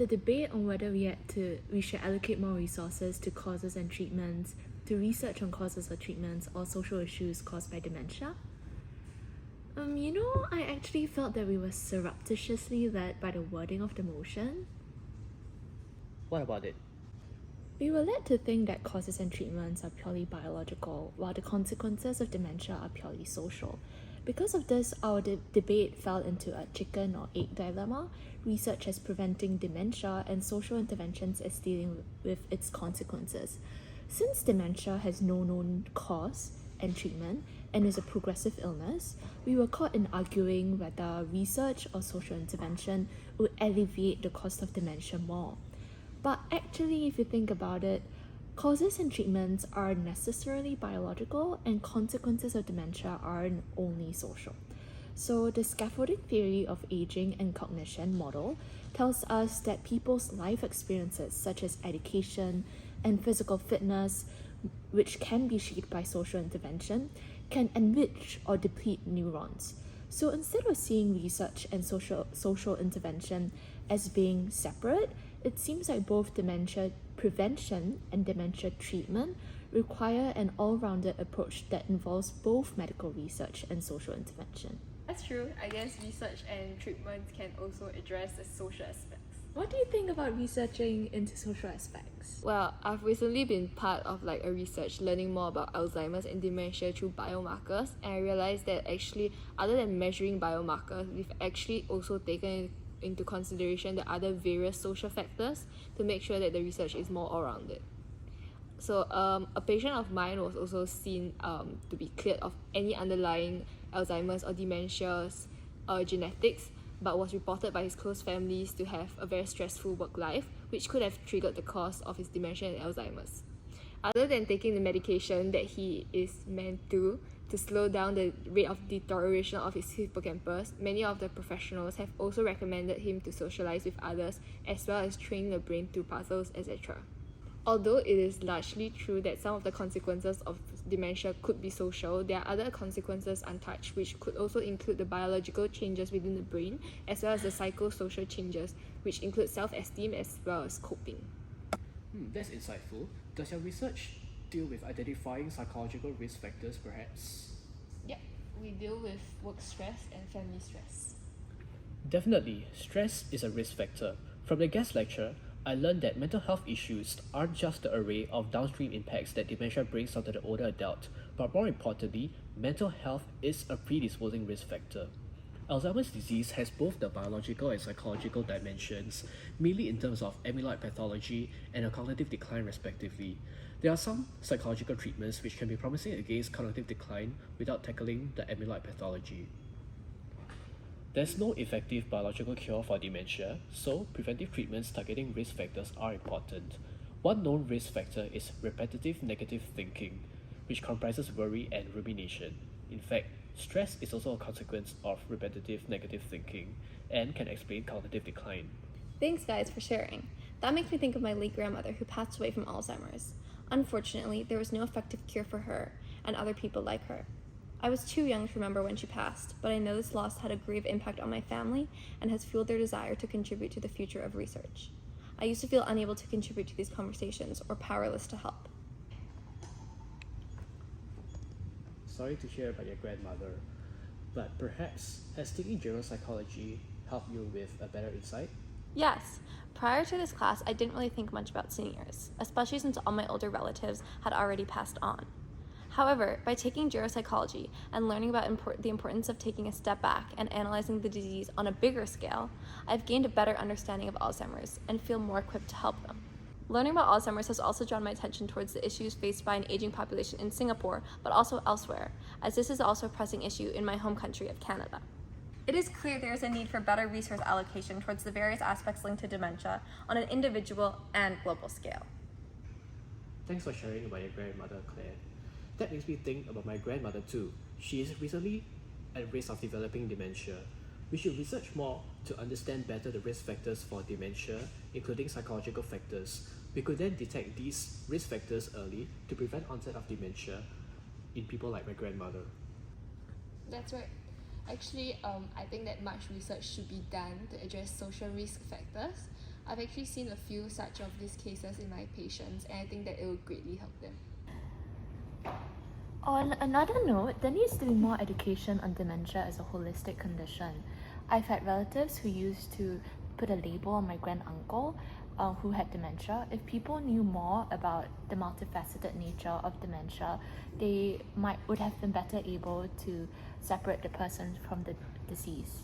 the debate on whether we should allocate more resources to causes and treatments, to research on causes or treatments, or social issues caused by dementia. I actually felt that we were surreptitiously led by the wording of the motion. What about it? We were led to think that causes and treatments are purely biological, while the consequences of dementia are purely social. Because of this, our debate fell into a chicken or egg dilemma, research as preventing dementia and social interventions as dealing with its consequences. Since dementia has no known cause and treatment and is a progressive illness, we were caught in arguing whether research or social intervention would alleviate the cost of dementia more. But actually, if you think about it, causes and treatments are necessarily biological and consequences of dementia aren't only social. So the scaffolding theory of aging and cognition model tells us that people's life experiences such as education and physical fitness, which can be shaped by social intervention, can enrich or deplete neurons. So instead of seeing research and social intervention as being separate, it seems like both dementia prevention and dementia treatment require an all-rounded approach that involves both medical research and social intervention. That's true. I guess research and treatment can also address the social aspects. What do you think about researching into social aspects? Well, I've recently been part of a research learning more about Alzheimer's and dementia through biomarkers, and I realized that actually other than measuring biomarkers, we've actually also taken into consideration the other various social factors to make sure that the research is more all-rounded. So a patient of mine was also seen to be cleared of any underlying Alzheimer's or dementia's genetics, but was reported by his close families to have a very stressful work life, which could have triggered the cause of his dementia and Alzheimer's. Other than taking the medication that he is meant to slow down the rate of deterioration of his hippocampus, many of the professionals have also recommended him to socialize with others as well as train the brain through puzzles, etc. Although it is largely true that some of the consequences of dementia could be social, there are other consequences untouched, which could also include the biological changes within the brain as well as the psychosocial changes, which include self-esteem as well as coping. That's insightful. Does your research deal with identifying psychological risk factors, perhaps? Yeah, we deal with work stress and family stress. Definitely, stress is a risk factor. From the guest lecture, I learned that mental health issues aren't just the array of downstream impacts that dementia brings onto the older adult, but more importantly, mental health is a predisposing risk factor. Alzheimer's disease has both the biological and psychological dimensions, mainly in terms of amyloid pathology and a cognitive decline respectively. There are some psychological treatments which can be promising against cognitive decline without tackling the amyloid pathology. There's no effective biological cure for dementia, so preventive treatments targeting risk factors are important. One known risk factor is repetitive negative thinking, which comprises worry and rumination. In fact, stress is also a consequence of repetitive negative thinking and can explain cognitive decline. Thanks guys for sharing. That makes me think of my late grandmother who passed away from Alzheimer's. Unfortunately, there was no effective cure for her and other people like her. I was too young to remember when she passed, but I know this loss had a grave impact on my family and has fueled their desire to contribute to the future of research. I used to feel unable to contribute to these conversations or powerless to help. Sorry to hear about your grandmother, but perhaps has taking geropsychology helped you with a better insight? Yes. Prior to this class, I didn't really think much about seniors, especially since all my older relatives had already passed on. However, by taking geropsychology and learning about the importance of taking a step back and analyzing the disease on a bigger scale, I've gained a better understanding of Alzheimer's and feel more equipped to help them. Learning about Alzheimer's has also drawn my attention towards the issues faced by an aging population in Singapore, but also elsewhere, as this is also a pressing issue in my home country of Canada. It is clear there is a need for better resource allocation towards the various aspects linked to dementia on an individual and global scale. Thanks for sharing about your grandmother, Claire. That makes me think about my grandmother too. She is recently at risk of developing dementia. We should research more to understand better the risk factors for dementia, including psychological factors. We could then detect these risk factors early to prevent onset of dementia in people like my grandmother. That's right. Actually, I think that much research should be done to address social risk factors. I've actually seen a few such of these cases in my patients, and I think that it will greatly help them. On another note, there needs to be more education on dementia as a holistic condition. I've had relatives who used to put a label on my granduncle who had dementia. If people knew more about the multifaceted nature of dementia, they would have been better able to separate the person from the disease.